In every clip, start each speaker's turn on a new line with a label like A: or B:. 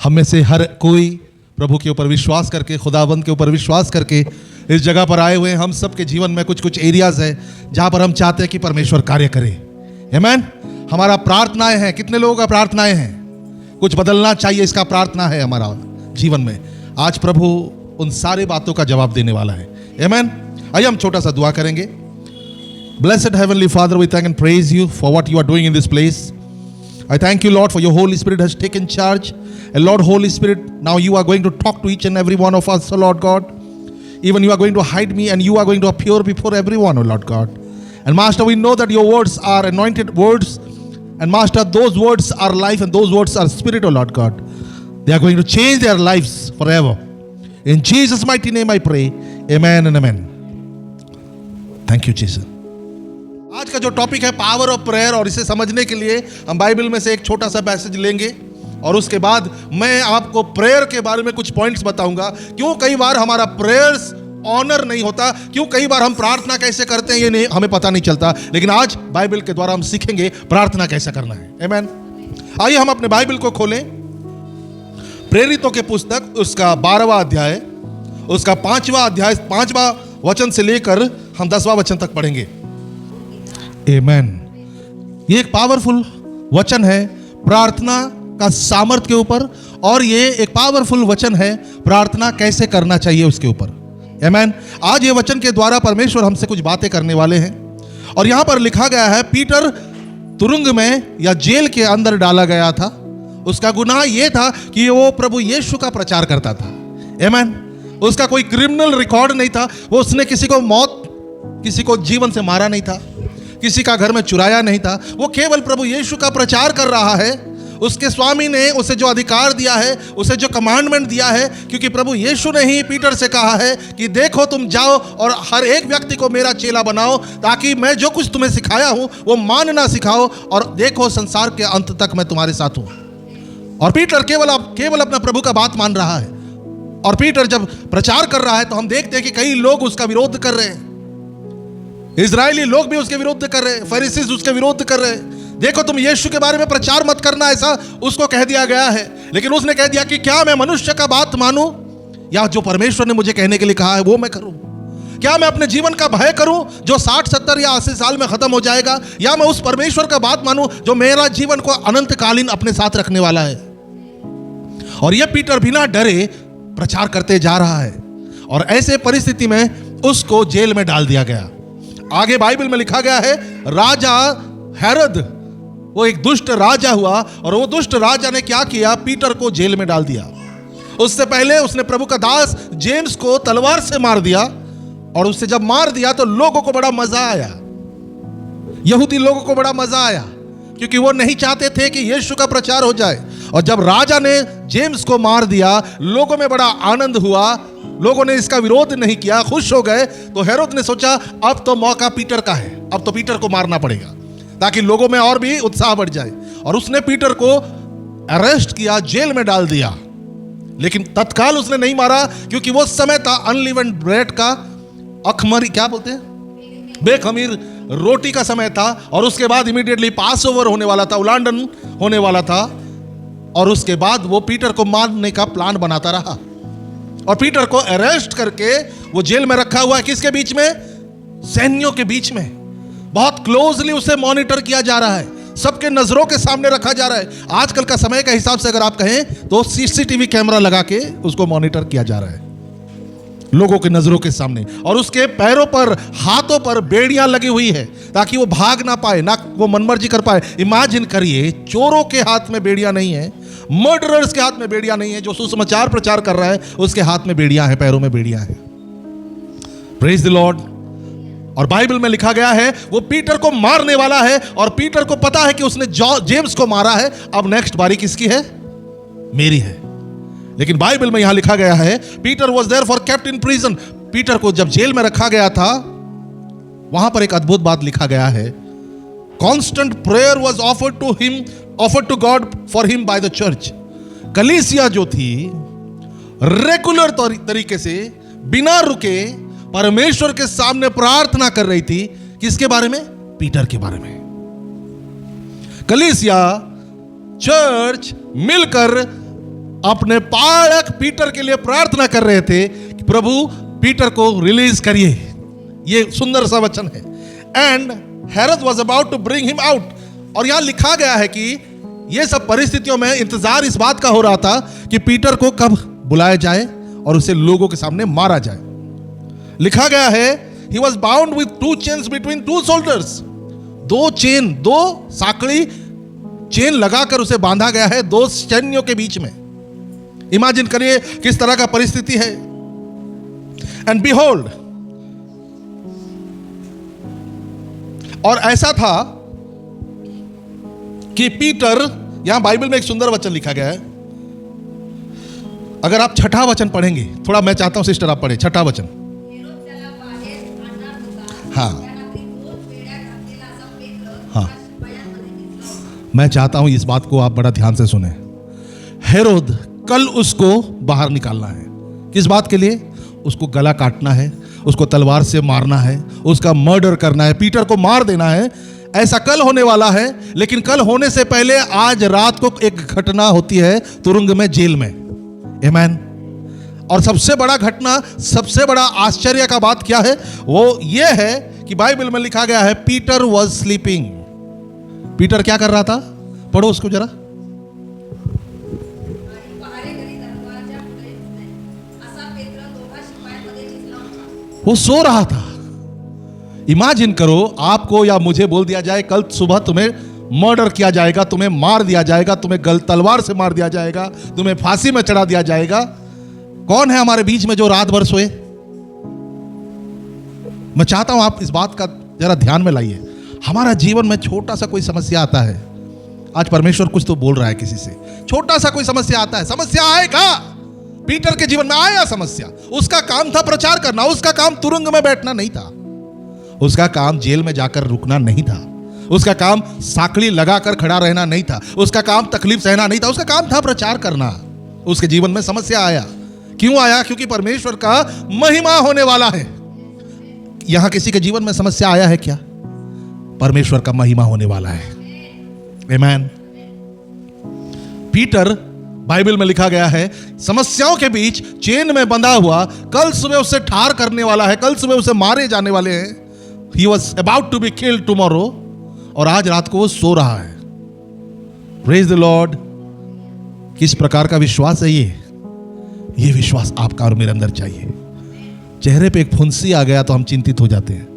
A: हम में से हर कोई प्रभु के ऊपर विश्वास करके, खुदाबंद के ऊपर विश्वास करके इस जगह पर आए हुए हैं। हम सब के जीवन में कुछ कुछ एरियाज है जहां पर हम चाहते हैं कि परमेश्वर कार्य करे। आमीन। हमारा प्रार्थनाएं हैं, कितने लोगों का प्रार्थनाएं हैं? कुछ बदलना चाहिए, इसका प्रार्थना है हमारा जीवन में। आज प्रभु उन सारे बातों का जवाब देने वाला है। आमीन। आइए हम छोटा सा दुआ करेंगे। Blessed Heavenly Father, we thank and praise you for what you are doing in this place. I thank you, Lord, for your Holy Spirit has taken charge. And Lord, Holy Spirit, now you are going to talk to each and every one of us, oh Lord God. Even you are going to hide me and you are going to appear before everyone, oh Lord God. And Master, we know that your words are anointed words. And Master, those words are life and those words are spirit, oh Lord God. They are going to change their lives forever. In Jesus' mighty name I pray. Amen and amen. Thank you, Jesus. आज का जो topic है power of prayer, और इसे समझने के लिए हम बाइबल में से एक छोटा सा पैसेज लेंगे और उसके बाद मैं आपको प्रेयर के बारे में कुछ पॉइंट्स बताऊंगा। क्यों कई बार हमारा प्रेयर्स ऑनर नहीं होता, क्यों कई बार हम प्रार्थना कैसे करते हैं ये नहीं हमें पता नहीं चलता, लेकिन आज बाइबल के द्वारा हम सीखेंगे प्रार्थना कैसे करना है। आमीन। आइए हम अपने बाइबल को खोलें। प्रेरितों के पुस्तक उसका 12वां अध्याय, उसका 5वां अध्याय, 5वां वचन से लेकर हम 10वां वचन तक पढ़ेंगे। आमेन। ये एक पावरफुल वचन है प्रार्थना का सामर्थ्य के ऊपर, और ये एक पावरफुल वचन है प्रार्थना कैसे करना चाहिए उसके ऊपर। आमेन। आज ये वचन के द्वारा परमेश्वर हमसे कुछ बातें करने वाले हैं। और यहां पर लिखा गया है पीटर तुरुंग में या जेल के अंदर डाला गया था। उसका गुनाह ये था कि वो प्रभु यीशु का प्रचार करता था। आमेन। उसका कोई क्रिमिनल रिकॉर्ड नहीं था। वो उसने किसी को जीवन से मारा नहीं था, किसी का घर में चुराया नहीं था। वो केवल प्रभु यीशु का प्रचार कर रहा है। उसके स्वामी ने उसे जो अधिकार दिया है, उसे जो कमांडमेंट दिया है, क्योंकि प्रभु यीशु ने ही पीटर से कहा है कि देखो तुम जाओ और हर एक व्यक्ति को मेरा चेला बनाओ, ताकि मैं जो कुछ तुम्हें सिखाया हूं वो मानना सिखाओ, और देखो संसार के अंत तक मैं तुम्हारे साथ हूं। और पीटर केवल अपना प्रभु का बात मान रहा है। और पीटर जब प्रचार कर रहा है तो हम देखते हैं कि कई लोग उसका विरोध कर रहे हैं। इजरायली लोग भी उसके विरोध कर रहे हैं, फरीसीज उसके विरोध कर रहे हैं। देखो तुम यीशु के बारे में प्रचार मत करना, ऐसा उसको कह दिया गया है। लेकिन उसने कह दिया कि क्या मैं मनुष्य का बात मानूं, या जो परमेश्वर ने मुझे कहने के लिए कहा है वो मैं करूं? क्या मैं अपने जीवन का भय करूं जो 60, 70 या 80 साल में खत्म हो जाएगा, या मैं उस परमेश्वर का बात मानूं जो मेरा जीवन को अनंतकालीन अपने साथ रखने वाला है? और यह पीटर बिना डरे प्रचार करते जा रहा है, और ऐसे परिस्थिति में उसको जेल में डाल दिया गया। आगे बाइबल में लिखा गया है राजा हेरोद, वो एक दुष्ट राजा हुआ, और वो दुष्ट राजा ने क्या किया, पीटर को जेल में डाल दिया। उससे पहले उसने प्रभु का दास जेम्स को तलवार से मार दिया, और उससे जब मार दिया तो लोगों को बड़ा मजा आया, यहूदी लोगों को बड़ा मजा आया, क्योंकि वो नहीं चाहते थे कि यीशु का प्रचार हो जाए। और जब राजा ने जेम्स को मार दिया, लोगों में बड़ा आनंद हुआ, लोगों ने इसका विरोध नहीं किया, खुश हो गए। तो हेरोद ने सोचा अब तो मौका पीटर का है, अब तो पीटर को मारना पड़ेगा ताकि लोगों में और भी उत्साह बढ़ जाए। और उसने पीटर को अरेस्ट किया, जेल में डाल दिया। लेकिन तत्काल उसने नहीं मारा, क्योंकि वो समय था अनलीवेंड ब्रेड का, अखमरी क्या बोलते हैं, बेखमीर रोटी का समय था। और उसके बाद इमीडिएटली पास ओवर होने वाला था, उलांडन होने वाला था। और उसके बाद वो पीटर को मारने का प्लान बनाता रहा, और पीटर को अरेस्ट करके वो जेल में रखा हुआ है। किसके बीच में? सैन्यों के बीच में। बहुत क्लोजली उसे मॉनिटर किया जा रहा है, सबके नजरों के सामने रखा जा रहा है। आजकल का समय का हिसाब से अगर आप कहें तो सीसीटीवी कैमरा लगा के उसको मॉनिटर किया जा रहा है लोगों के नजरों के सामने। और उसके पैरों पर, हाथों पर बेड़ियां लगी हुई है ताकि वो भाग ना पाए, ना वो मनमर्जी कर पाए। इमेजिन करिए, चोरों के हाथ में बेड़ियां नहीं है, मर्डरर्स के हाथ में बेड़ियां नहीं है, जो सुसमाचार प्रचार कर रहा है उसके हाथ में बेड़ियां हैं, पैरों में बेड़ियां हैं। Praise the Lord. और बाइबल में लिखा गया है वो पीटर को मारने वाला है, और पीटर को पता है कि उसने जेम्स को मारा है, अब नेक्स्ट बारी किसकी है? मेरी है। लेकिन बाइबल में यहां लिखा गया है Peter was there for kept in prison. Peter को जब जेल में रखा गया था, वहां पर एक अद्भुत बात लिखा गया है, constant prayer was offered to God for him by the church. कलीसिया जो थी रेगुलर तरीके से बिना रुके परमेश्वर के सामने प्रार्थना कर रही थी। किसके बारे में? पीटर के बारे में। कलीसिया, चर्च मिलकर अपने पालक पीटर के लिए प्रार्थना कर रहे थे कि प्रभु पीटर को रिलीज करिए। ये सुंदर सा वचन है। And Herod was about to bring him out. और यहां लिखा गया है कि ये सब परिस्थितियों में इंतजार इस बात का हो रहा था कि पीटर को कब बुलाया जाए और उसे लोगों के सामने मारा जाए। लिखा गया है he was bound with 2 chains between 2 soldiers। 2 साकड़ी chain लगाकर उसे बांधा गया है 2 सैन्यों के बीच में। इमेजिन करिए किस तरह का परिस्थिति है। एंड बिहोल्ड, और ऐसा था कि पीटर, यहां बाइबल में एक सुंदर वचन लिखा गया है। अगर आप छठा वचन पढ़ेंगे, थोड़ा मैं चाहता हूं सिस्टर आप पढ़े छठा वचन। हाँ हाँ, मैं चाहता हूं इस बात को आप बड़ा ध्यान से सुने। हेरोद कल उसको बाहर निकालना है। किस बात के लिए? उसको गला काटना है, उसको तलवार से मारना है, उसका मर्डर करना है, पीटर को मार देना है। ऐसा कल होने वाला है। लेकिन कल होने से पहले आज रात को एक घटना होती है तुरुंग में, जेल में। आमीन। और सबसे बड़ा घटना, सबसे बड़ा आश्चर्य का बात क्या है? वो ये है कि बाइबल में लिखा गया है पीटर वॉज स्लीपिंग। पीटर क्या कर रहा था? पढ़ो उसको जरा। वो सो रहा था। इमेजिन करो आपको या मुझे बोल दिया जाए कल सुबह तुम्हें मर्डर किया जाएगा, तुम्हें मार दिया जाएगा, तुम्हें तलवार से मार दिया जाएगा, तुम्हें फांसी में चढ़ा दिया जाएगा। कौन है हमारे बीच में जो रात भर सोए? मैं चाहता हूं आप इस बात का जरा ध्यान में लाइए। हमारा जीवन में छोटा सा कोई समस्या आता है। आज परमेश्वर कुछ तो बोल रहा है किसी से। छोटा सा कोई समस्या आता है, समस्या आएगा। पीटर के जीवन में आया समस्या। उसका काम था प्रचार करना, उसका काम तुरुंग में बैठना नहीं था, उसका काम जेल में जाकर रुकना नहीं था, उसका काम साकड़ी लगाकर खड़ा रहना नहीं था, उसका काम तकलीफ सहना नहीं था, उसका काम था प्रचार करना। उसके जीवन में समस्या आया। क्यों आया? क्योंकि परमेश्वर का महिमा होने वाला है। यहां किसी के जीवन में समस्या आया है क्या? परमेश्वर का महिमा होने वाला है। आमीन। पीटर, बाइबल में लिखा गया है, समस्याओं के बीच चेन में बंधा हुआ, कल सुबह उसे ठार करने वाला है, कल सुबह उसे मारे जाने वाले हैं। He was about to be killed tomorrow। और आज रात को वो सो रहा है। Praise the Lord। किस प्रकार का विश्वास है ये विश्वास आपका और मेरे अंदर चाहिए। चेहरे पे एक फुंसी आ गया तो हम चिंतित हो जाते हैं।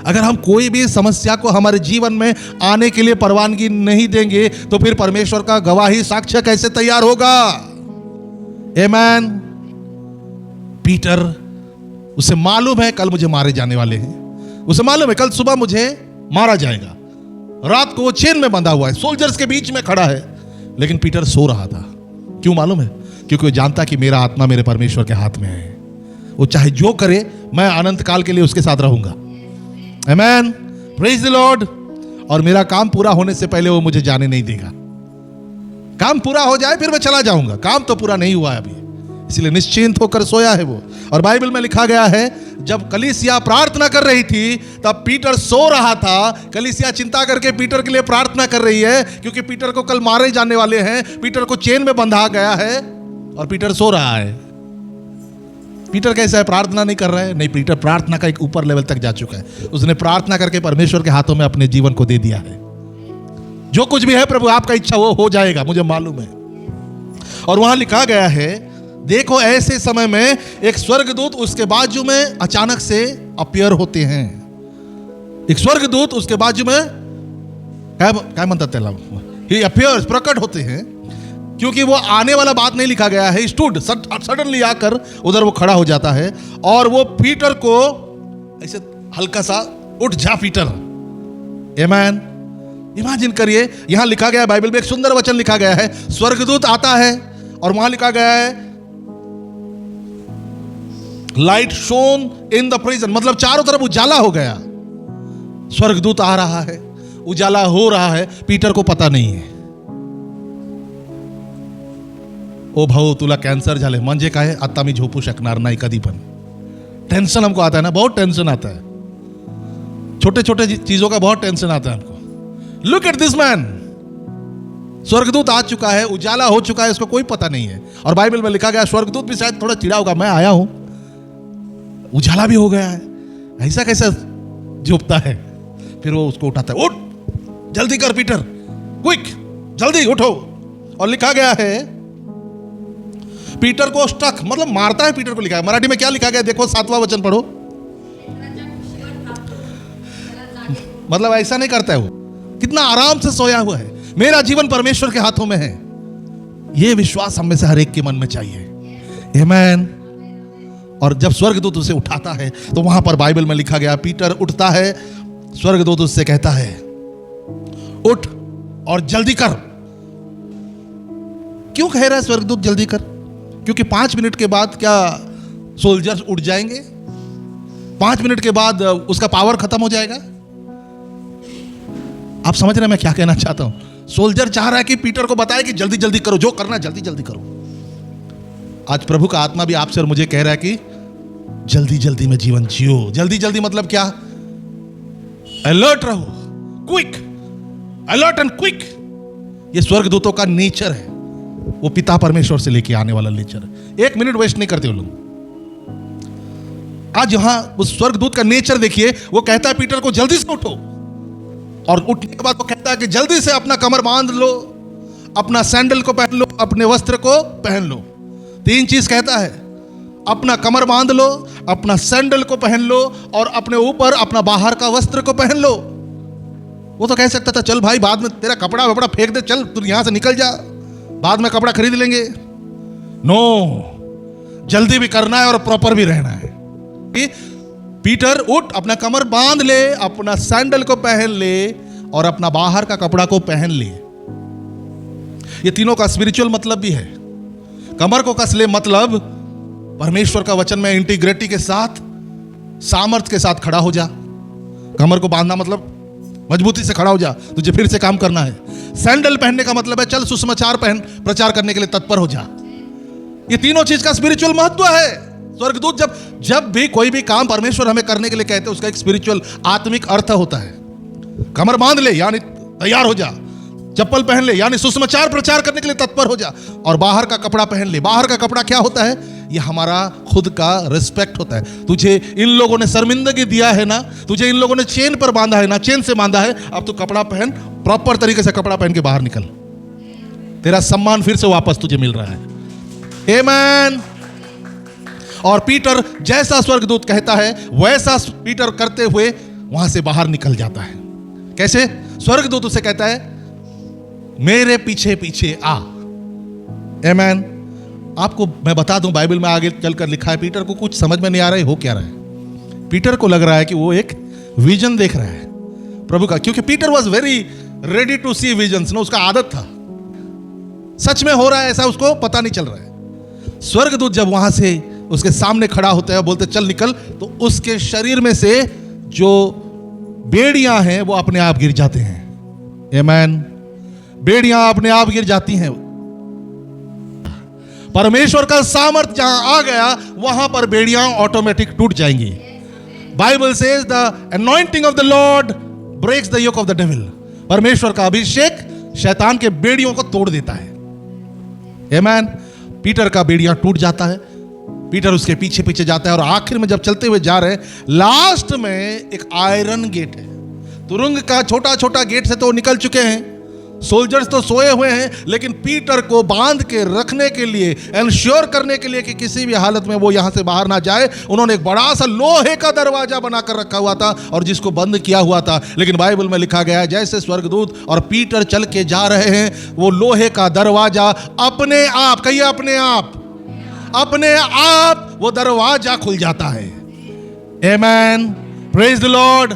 A: अगर हम कोई भी समस्या को हमारे जीवन में आने के लिए परवानगी नहीं देंगे तो फिर परमेश्वर का गवाही साक्ष्य कैसे तैयार होगा? आमीन। पीटर, उसे मालूम है कल मुझे मारे जाने वाले हैं, उसे मालूम है कल सुबह मुझे मारा जाएगा। रात को वो चेन में बंधा हुआ है, सोल्जर्स के बीच में खड़ा है, लेकिन पीटर सो रहा था। क्यों मालूम है? क्योंकि वो जानता कि मेरा आत्मा मेरे परमेश्वर के हाथ में है। वो चाहे जो करे, मैं अनंत काल के लिए उसके साथ रहूंगा। आमीन। Praise the Lord. और मेरा काम पूरा होने से पहले वो मुझे जाने नहीं देगा। काम पूरा हो जाए फिर मैं चला जाऊंगा। काम तो पूरा नहीं हुआ है अभी, इसलिए निश्चिंत होकर सोया है वो। और बाइबल में लिखा गया है, जब कलीसिया प्रार्थना कर रही थी तब पीटर सो रहा था। कलीसिया चिंता करके पीटर के लिए प्रार्थना कर रही है, क्योंकि पीटर को कल मारे जाने वाले हैं। पीटर को चेन में बंधा गया है और पीटर सो रहा है। पीटर कैसा है? प्रार्थना नहीं कर रहा है। नहीं, पीटर प्रार्थना का एक ऊपर लेवल तक जा चुका है। उसने प्रार्थना करके परमेश्वर के हाथों में अपने जीवन को दे दिया है। जो कुछ भी है प्रभु आपका इच्छा वो हो जाएगा, मुझे मालूम है। और वहां लिखा गया है, देखो ऐसे समय में एक स्वर्गदूत उसके बाजू में अचानक से अपीयर होते हैं। एक स्वर्गदूत उसके बाजू में क्या म्हणतात त्याला, ही अपीयर्स, प्रकट होते हैं। क्योंकि वो आने वाला बात नहीं लिखा गया है। स्टूड, सडनली आकर उधर वो खड़ा हो जाता है और वो पीटर को ऐसे हल्का सा, उठ जा पीटर। आमीन। इमेजिन करिए, यहां लिखा गया है, बाइबल में एक सुंदर वचन लिखा गया है, स्वर्गदूत आता है और वहां लिखा गया है light shown in the prison, मतलब चारों तरफ उजाला हो गया। स्वर्गदूत आ रहा है, उजाला हो रहा है, पीटर को पता नहीं है। ओ भाऊ तुला कॅन्सर झाले, म्हणजे काय, आता मी झोपू शकणार नाही कधी पण। टेंशन हमको आता है ना, बहुत टेंशन आता है, छोटे छोटे चीजों का बहुत टेंशन आता है हमको। लुक एट दिस मैन, स्वर्गदूत आ चुका है, उजाला हो चुका है, इसको कोई पता नहीं है। और बाइबल में लिखा गया स्वर्गदूत भी शायद थोड़ा चिढ़ा होगा, मैं आया हूं, उजाला भी हो गया है, ऐसा कैसा झुकता है। फिर वो उसको उठाता है, उठ जल्दी कर पीटर, क्विक जल्दी उठो। और लिखा गया है पीटर को स्टक, मतलब मारता है पीटर को। लिखा है मराठी में क्या लिखा गया, देखो 7वां वचन पढ़ो। मतलब ऐसा नहीं करता है वो, कितना आराम से सोया हुआ है। मेरा जीवन परमेश्वर के हाथों में है, ये विश्वास हम में से हर एक के मन में चाहिए। आमीन। और जब स्वर्गदूत उसे उठाता है तो वहां पर बाइबल में लिखा गया पीटर उठता है, स्वर्गदूत उससे कहता है उठ और जल्दी कर। क्यों कह रहा है स्वर्गदूत जल्दी कर? क्योंकि 5 मिनट के बाद क्या सोल्जर्स उठ जाएंगे? 5 मिनट के बाद उसका पावर खत्म हो जाएगा। आप समझ रहे हैं मैं क्या कहना चाहता हूं? सोल्जर चाह रहा है कि पीटर को बताए कि जल्दी जल्दी करो, जो करना है जल्दी जल्दी करो। आज प्रभु का आत्मा भी आपसे और मुझे कह रहा है कि जल्दी जल्दी में जीवन जियो। जल्दी जल्दी मतलब क्या? अलर्ट रहो, क्विक, अलर्ट एंड क्विक। ये स्वर्गदूतों का नेचर है, वो पिता परमेश्वर से लेके आने वाला नेचर है। 1 मिनट वेस्ट नहीं करते वो लोग। आज यहां उस स्वर्गदूत का नेचर देखिए, वो कहता है पीटर को जल्दी से उठो, और उठने के बाद वो कहता है कि जल्दी से अपना कमर बांध लो, अपना सैंडल को पहन लो, अपने वस्त्र को पहन लो। 3 चीज कहता है, अपना कमर बांध लो, अपना सैंडल को पहन लो, और अपने ऊपर अपना बाहर का वस्त्र को पहन लो। वो तो कह सकता था चल भाई बाद में तेरा कपड़ा वपड़ा फेंक दे, चल तू यहां से निकल जा, बाद में कपड़ा खरीद लेंगे। नो, जल्दी भी करना है और प्रॉपर भी रहना है। पीटर उठ, अपना कमर बांध ले, अपना सैंडल को पहन ले, और अपना बाहर का कपड़ा को पहन ले। ये तीनों का स्पिरिचुअल मतलब भी है। कमर को कस ले मतलब परमेश्वर का वचन में इंटीग्रिटी के साथ, सामर्थ्य के साथ खड़ा हो जा। कमर को बांधना मतलब मजबूती से खड़ा हो जा, तुझे फिर से काम करना है। सैंडल पहनने का मतलब है चल सुसमाचार पहन, प्रचार करने के लिए तत्पर हो जा। ये तीनों चीज का स्पिरिचुअल महत्व है। स्वर्गदूत जब भी कोई भी काम परमेश्वर हमें करने के लिए कहते हैं, उसका एक स्पिरिचुअल आत्मिक अर्थ होता है। कमर बांध ले यानी तैयार हो जा, चप्पल पहन ले यानी सुसमाचार प्रचार करने के लिए तत्पर हो जा, और बाहर का कपड़ा पहन ले। बाहर का कपड़ा क्या होता है? ये हमारा खुद का रिस्पेक्ट होता है। तुझे इन लोगों ने शर्मिंदगी दिया है ना, तुझे इन लोगों ने चेन पर बांधा है ना, चेन से बांधा है, अब तू कपड़ा पहन, प्रॉपर तरीके से कपड़ा पहन के बाहर निकल, तेरा सम्मान फिर से वापस तुझे मिल रहा है। आमीन। और पीटर जैसा स्वर्गदूत कहता है वैसा पीटर करते हुए वहां से बाहर निकल जाता है। कैसे? स्वर्गदूत उसे कहता है मेरे पीछे पीछे आ। आमीन। आपको मैं बता दूं, बाइबल में आगे चलकर लिखा है पीटर को कुछ समझ में नहीं आ रहा है हो क्या रहा है। पीटर को लग रहा है कि वो एक विजन देख रहा है प्रभु का, क्योंकि Peter was very ready to see visions ना, उसका आदत था। सच में हो रहा है ऐसा उसको पता नहीं चल रहा है। स्वर्गदूत जब वहां से उसके सामने खड़ा होता है, बोलते चल निकल, तो उसके शरीर में से जो बेड़ियां हैं वो अपने आप गिर जाते हैं। आमीन। बेड़ियां अपने आप गिर जाती हैं। परमेश्वर का सामर्थ जहां आ गया वहां पर बेड़ियां ऑटोमेटिक टूट जाएंगी। Bible says the anointing of the Lord breaks the yoke of the devil. परमेश्वर का अभिषेक शैतान के बेड़ियों को तोड़ देता है। आमीन। पीटर का बेड़ियां टूट जाता है, पीटर उसके पीछे पीछे जाता है, और आखिर में जब चलते हुए जा रहे हैं, लास्ट में एक आयरन गेट है। तुरंग का छोटा छोटा गेट से तो निकल चुके हैं, सोल्जर्स तो सोए हुए हैं, लेकिन पीटर को बांध के रखने के लिए, एंश्योर करने के लिए कि किसी भी हालत में वो यहां से बाहर ना जाए, उन्होंने एक बड़ा सा लोहे का दरवाजा बनाकर रखा हुआ था और जिसको बंद किया हुआ था। लेकिन बाइबल में लिखा गया है जैसे स्वर्गदूत और पीटर चल के जा रहे हैं, वो लोहे का दरवाजा अपने आप, कहिए अपने आप वो दरवाजा खुल जाता है। आमीन। Praise the Lord.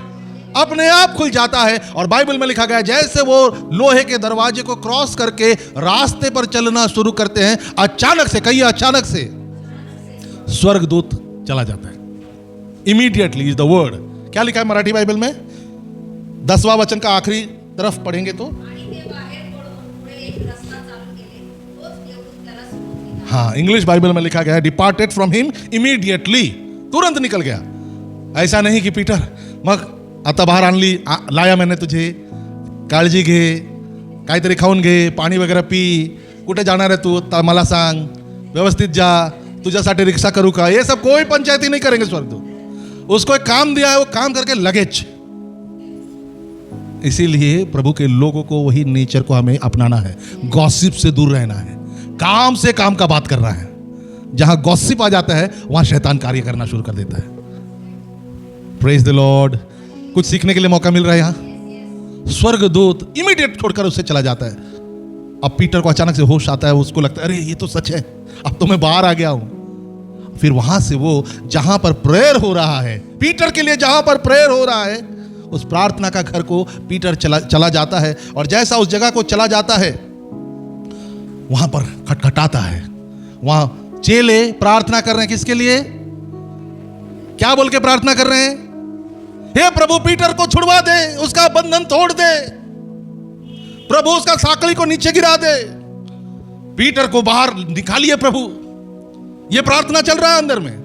A: अपने आप खुल जाता है। और बाइबल में लिखा गया जैसे वो लोहे के दरवाजे को क्रॉस करके रास्ते पर चलना शुरू करते हैं, अचानक से, कहिए अचानक से, स्वर्गदूत चला जाता है। Immediately is the word. क्या लिखा है मराठी बाइबल में? 10वां वचन का आखिरी तरफ पढ़ेंगे तो, हाँ, इंग्लिश बाइबल में लिखा गया है डिपार्टेड फ्रॉम हिम इमीडिएटली, तुरंत निकल गया। ऐसा नहीं कि पीटर मग आता बाहर आणली, लाया मैंने तुझे, काळजी घे, काहीतरी खाऊन घे, पाणी वगैरे पी, कुठे जाणार आहे तू मला सांग, व्यवस्थित जा, तुझ्यासाठी रिक्शा करू का, ये सब कोई पंचायती नहीं करेंगे स्वर्गदूत। उसको एक काम दिया है, वो काम करके लगेज। इसीलिए प्रभु के लोगों को वही नेचर को हमें अपनाना है, गॉसिप से दूर रहना है, काम से काम का बात करना है। जहां गॉसिप आ जाता है वहां शैतान कार्य करना शुरू कर देता है। Praise the Lord. कुछ सीखने के लिए मौका मिल रहा है यहां। स्वर्गदूत इमीडिएट छोड़कर उससे चला जाता है। अब पीटर को अचानक से होश आता है, उसको लगता है अरे ये तो सच है, अब तो मैं बाहर आ गया हूं। फिर वहां से वो जहां पर प्रेयर हो रहा है, पीटर के लिए जहां पर प्रेयर हो रहा है, उस प्रार्थना का घर को पीटर चला जाता है। और जैसा उस जगह को चला जाता है वहां पर खटखटाता है। वहां चेले प्रार्थना कर रहे हैं, किसके लिए, क्या बोल के प्रार्थना कर रहे हैं, हे प्रभु पीटर को छुड़वा दे, उसका बंधन तोड़ दे, प्रभु उसका साकली को नीचे गिरा दे, पीटर को बाहर निकालिए प्रभु। यह प्रार्थना चल रहा है अंदर में।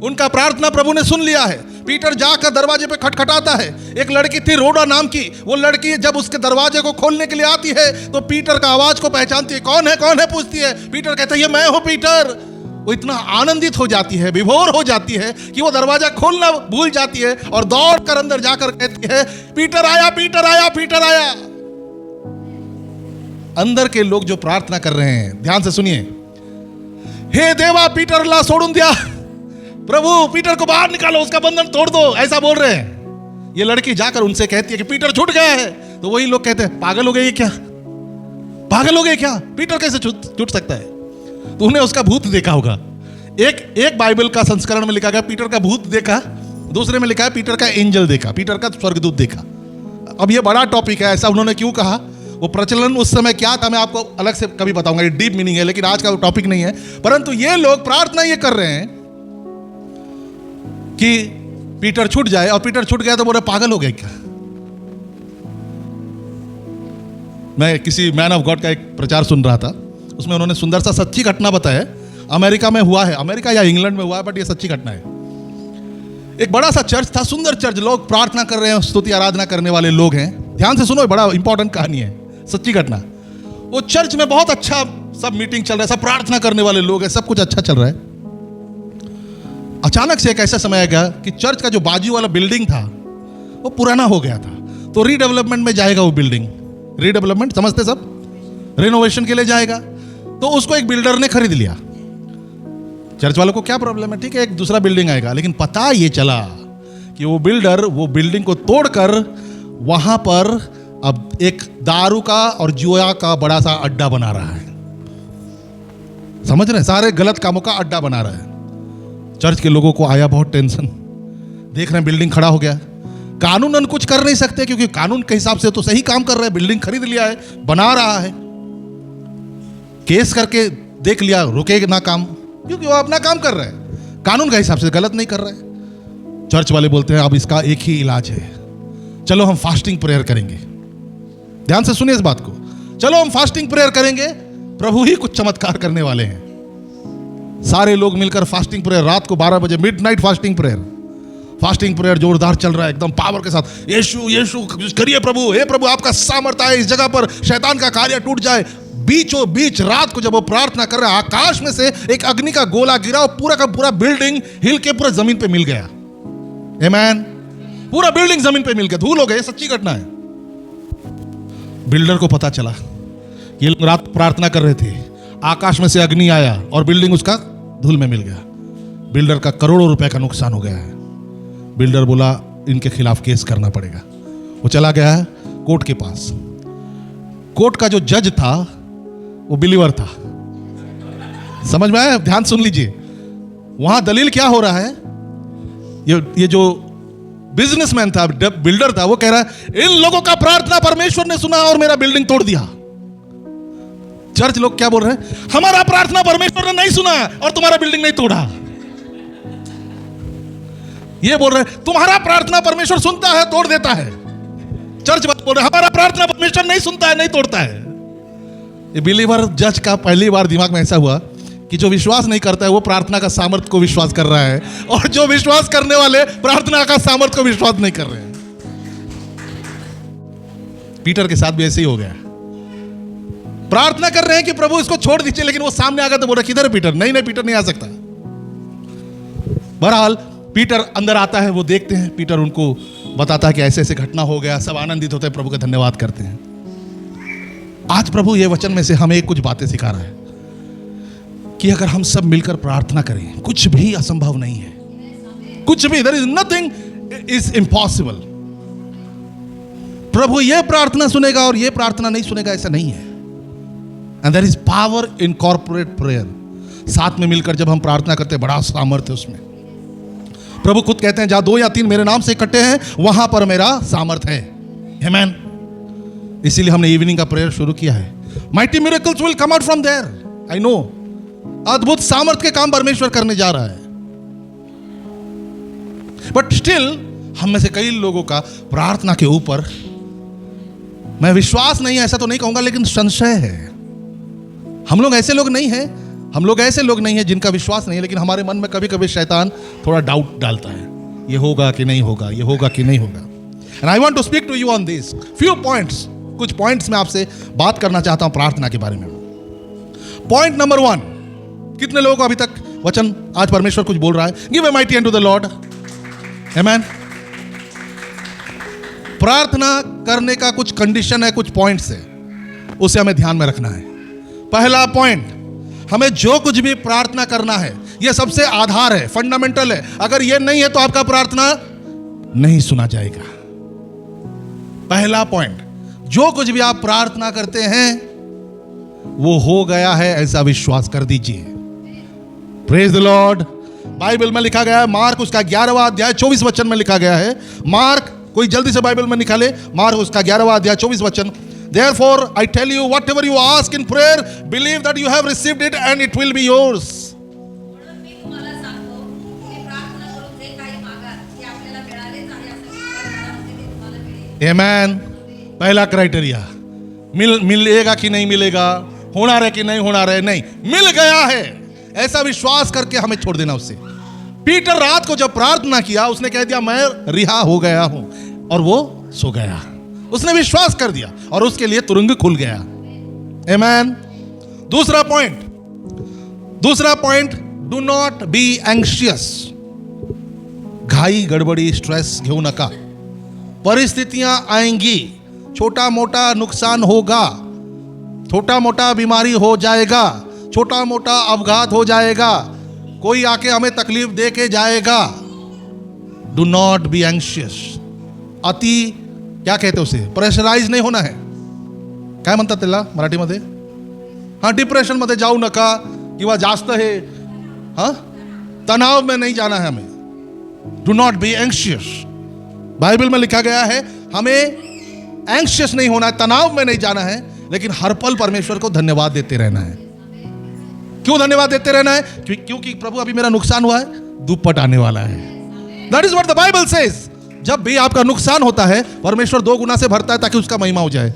A: उनका प्रार्थना प्रभु ने सुन लिया है। पीटर जाकर दरवाजे पे खटखटाता है। एक लड़की थी रोडा नाम की, वो लड़की जब उसके दरवाजे को खोलने के लिए आती है तो पीटर का आवाज को पहचानती है, कौन है पूछती है। पीटर कहता है ये मैं हूं पीटर। वो इतना आनंदित हो जाती है, विभोर हो जाती है कि वो दरवाजा खोलना भूल जाती है और दौड़ कर अंदर जाकर कहती है पीटर आया, पीटर आया, पीटर आया। अंदर के लोग जो प्रार्थना कर रहे हैं, ध्यान से सुनिए, हे देवा पीटरला सोडून दिया, प्रभु पीटर को बाहर निकालो, उसका बंधन तोड़ दो, ऐसा बोल रहे हैं। ये लड़की जाकर उनसे कहती है कि पीटर छूट गया है। तो वही लोग कहते हैं पागल हो गए क्या, पागल हो गए क्या, पीटर कैसे छूट सकता है। तो उन्हें उसका भूत देखा होगा। एक बाइबल का संस्करण में लिखा गया पीटर का भूत देखा, दूसरे में लिखा है पीटर का एंजल देखा, पीटर का स्वर्गदूत देखा। अब ये बड़ा टॉपिक है, ऐसा उन्होंने क्यों कहा, वो प्रचलन उस समय क्या था मैं आपको अलग से कभी बताऊंगा, ये डीप मीनिंग है, लेकिन आज का वो टॉपिक नहीं है। परंतु ये लोग प्रार्थना ये कर रहे हैं कि पीटर छूट जाए, और पीटर छूट गया तो बोले पागल हो गए क्या। मैं किसी मैन ऑफ गॉड का एक प्रचार सुन रहा था, उसमें उन्होंने सुंदर सा सच्ची घटना बताया, अमेरिका में हुआ है, अमेरिका या इंग्लैंड में हुआ है, बट ये सच्ची घटना है। एक बड़ा सा चर्च था, सुंदर चर्च, लोग प्रार्थना कर रहे हैं, स्तुति आराधना करने वाले लोग हैं। ध्यान से सुनो, बड़ा इंपॉर्टेंट कहानी है, सच्ची घटना। वो चर्च में बहुत अच्छा सब मीटिंग चल रहा है, सब प्रार्थना करने वाले लोग हैं, सब कुछ अच्छा चल रहा है। अचानक से एक ऐसा समय आएगा कि चर्च का जो बाजू वाला बिल्डिंग था वो पुराना हो गया था, तो रीडेवलपमेंट में जाएगा वो बिल्डिंग। रीडेवलपमेंट समझते सब, रिनोवेशन के लिए जाएगा। तो उसको एक बिल्डर ने खरीद लिया। चर्च वालों को क्या प्रॉब्लम है, ठीक है एक दूसरा बिल्डिंग आएगा, लेकिन पता ये चला कि वो बिल्डर वो बिल्डिंग को तोड़कर वहां पर अब एक दारू का और जुआ का बड़ा सा अड्डा बना रहा है। समझ रहे हैं, सारे गलत कामों का अड्डा बना रहा है। चर्च के लोगों को आया बहुत टेंशन, देख रहे हैं बिल्डिंग खड़ा हो गया, कानूनन कुछ कर नहीं सकते क्योंकि कानून के हिसाब से तो सही काम कर रहा है, बिल्डिंग खरीद लिया है, बना रहा है, केस करके देख लिया रुकेगा ना काम, क्योंकि वो अपना काम कर रहा है, कानून के हिसाब से गलत नहीं कर रहा है। चर्च वाले बोलते हैं अब इसका एक ही इलाज है, चलो हम फास्टिंग प्रेयर करेंगे। ध्यान से सुनिए इस बात को, चलो हम फास्टिंग प्रेयर करेंगे, प्रभु ही कुछ चमत्कार करने वाले हैं। सारे लोग मिलकर फास्टिंग प्रेयर, रात को 12 बजे मिडनाइट फास्टिंग प्रेयर जोरदार चल रहा है एकदम पावर के साथ। यीशु यीशु करिए प्रभु, हे प्रभु आपका सामर्थ आए इस जगह पर, शैतान का कार्य टूट जाए। बीचों बीच रात को जब वो प्रार्थना कर रहा है, आकाश में से एक अग्नि का गोला गिरा और पूरा का पूरा बिल्डिंग हिल के पूरा जमीन पे मिल गया। आमेन, पूरा बिल्डिंग जमीन पे मिल गया, धूल हो गए, सच्ची घटना है। बिल्डर को पता चला, ये लोग रात प्रार्थना कर रहे थे, आकाश में से अग्नि आया और बिल्डिंग उसका धूल में मिल गया। बिल्डर का करोड़ों रुपए का नुकसान हो गया है। बिल्डर बोला इनके खिलाफ केस करना पड़ेगा। वो चला गया है कोर्ट के पास। कोर्ट का जो जज था वो बिलीवर था, समझ में आया, ध्यान सुन लीजिए। वहां दलील क्या हो रहा है, ये जो बिजनेसमैन था, बिल्डर था, वो कह रहा है इन लोगों का प्रार्थना परमेश्वर ने सुना और मेरा बिल्डिंग तोड़ दिया। चर्च लोग क्या बोल रहे हैं, हमारा प्रार्थना परमेश्वर ने नहीं सुना और तुम्हारा बिल्डिंग नहीं तोड़ा। ये बोल रहे हैं तुम्हारा प्रार्थना परमेश्वर सुनता है, तोड़ देता है। चर्च बोल रहे हमारा प्रार्थना परमेश्वर नहीं सुनता है, नहीं तोड़ता है। ये बिलीवर जज का पहली बार दिमाग में ऐसा हुआ कि जो विश्वास नहीं करता है वो प्रार्थना का सामर्थ्य को विश्वास कर रहा है, और जो विश्वास करने वाले प्रार्थना का सामर्थ्य को विश्वास नहीं कर रहे हैं। पीटर के साथ भी ऐसे ही हो गया। प्रार्थना कर रहे हैं कि प्रभु इसको छोड़ दीजिए, लेकिन वो सामने आ गया तो बोल रहा किधर है पीटर? नहीं, पीटर नहीं आ सकता। बहरहाल पीटर अंदर आता है, वो देखते हैं, पीटर उनको बताता है कि ऐसे ऐसे घटना हो गया। सब आनंदित होते हैं, प्रभु का धन्यवाद करते हैं। आज प्रभु ये वचन में से हमें कुछ बातें सिखा रहा है कि अगर हम सब मिलकर प्रार्थना करें, कुछ भी असंभव नहीं है, कुछ भी, there is nothing is impossible. प्रभु ये प्रार्थना सुनेगा और ये प्रार्थना नहीं सुनेगा, ऐसा नहीं है। And there is power in corporate prayer. साथ में मिलकर जब हम प्रार्थना करते हैं, बड़ा सामर्थ्य उसमें। प्रभु खुद कहते हैं, जहां 2 या 3 मेरे नाम से इकट्ठे हैं, वहां पर मेरा सामर्थ्य है। आमीन। इसीलिए हमने इवनिंग का प्रेयर शुरू किया है। Mighty miracles will come out from there. I know, अद्भुत सामर्थ्य के काम परमेश्वर करने जा रहा है। बट स्टिल हम में से कई लोगों का प्रार्थना के ऊपर, मैं विश्वास नहीं है ऐसा तो नहीं कहूंगा, लेकिन संशय है। हम लोग ऐसे लोग नहीं हैं जिनका विश्वास नहीं है, लेकिन हमारे मन में कभी कभी शैतान थोड़ा डाउट डालता है, ये होगा कि नहीं होगा, ये होगा कि नहीं होगा। And I want to speak to you on this few points. कुछ पॉइंट्स मैं आपसे बात करना चाहता हूं प्रार्थना के बारे में। पॉइंट नंबर 1, कितने लोगों को अभी तक वचन आज परमेश्वर कुछ बोल रहा है? Give a mighty hand to the Lord. आमीन। प्रार्थना करने का कुछ कंडीशन है, कुछ पॉइंट्स है, उसे हमें ध्यान में रखना है। पहला पॉइंट, हमें जो कुछ भी प्रार्थना करना है, यह सबसे आधार है, फंडामेंटल है। अगर यह नहीं है तो आपका प्रार्थना नहीं सुना जाएगा। पहला पॉइंट, जो कुछ भी आप प्रार्थना करते हैं वो हो गया है, ऐसा विश्वास कर दीजिए। Praise the Lord. बाइबल में लिखा गया है, मार्क उसका 11वां अध्याय 24 वचन में लिखा गया है। मार्क, कोई जल्दी से बाइबल में निकाले, मार्क उसका 11वां अध्याय 24 वचन। Therefore I tell you, whatever you ask in prayer, believe that you have received it and it will be yours. Amen. पहला क्राइटेरिया, मिलेगा कि नहीं मिलेगा, होना रहे कि नहीं होना रहे, नहीं, मिल गया है, ऐसा विश्वास करके हमें छोड़ देना उससे। पीटर रात को जब प्रार्थना किया, उसने कह दिया मैं रिहा हो गया हूं, और वो सो गया। उसने विश्वास कर दिया और उसके लिए तुरंग खुल गया। आमीन। दूसरा point, do not be anxious. घाई गड़बड़ी, स्ट्रेस घेऊ नका। परिस्थितियां आएंगी, छोटा मोटा नुकसान होगा, छोटा मोटा बीमारी हो जाएगा, छोटा मोटा अपघात हो जाएगा, कोई आके हमें तकलीफ दे के जाएगा। Do not be anxious. अति, क्या कहते उसे, प्रेशराइज नहीं होना है। काय म्हणतात त्याला मराठीमध्ये? हाँ, डिप्रेशन मध्ये जाऊ नका, किंवा जास्त है, हाँ, तनाव में नहीं जाना है हमें। Do not be anxious. Bible में लिखा गया है हमें एंग्शियस नहीं होना है, तनाव में नहीं जाना है, लेकिन हर पल परमेश्वर को धन्यवाद देते रहना है। क्यों धन्यवाद देते रहना है? क्योंकि प्रभु अभी मेरा नुकसान हुआ है, दुप्पट आने वाला है। That is what the Bible says. जब भी आपका नुकसान होता है, परमेश्वर 2 गुना से भरता है ताकि उसका महिमा हो जाए।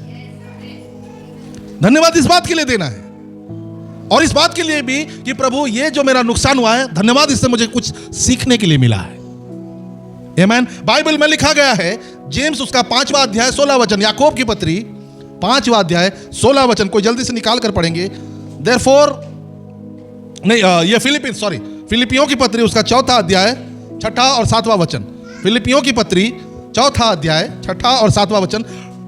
A: धन्यवाद इस बात के लिए देना है, और इस बात के लिए भी कि प्रभु ये जो मेरा नुकसान हुआ है, धन्यवाद, इससे मुझे कुछ सीखने के लिए मिला है। आमीन। बाइबल में लिखा गया है, जेम्स उसका 5वां अध्याय 16 वचन, याकूब की पत्री 5वां अध्याय 16 वचन, कोई जल्दी से निकाल कर पढ़ेंगे। देयरफॉर नहीं, ये फिलिपियों की पत्री उसका 4था अध्याय 6ठा और 7वां वचन। फिलिपियों की पत्री 4था अध्याय 6ठा और 7वां वचन।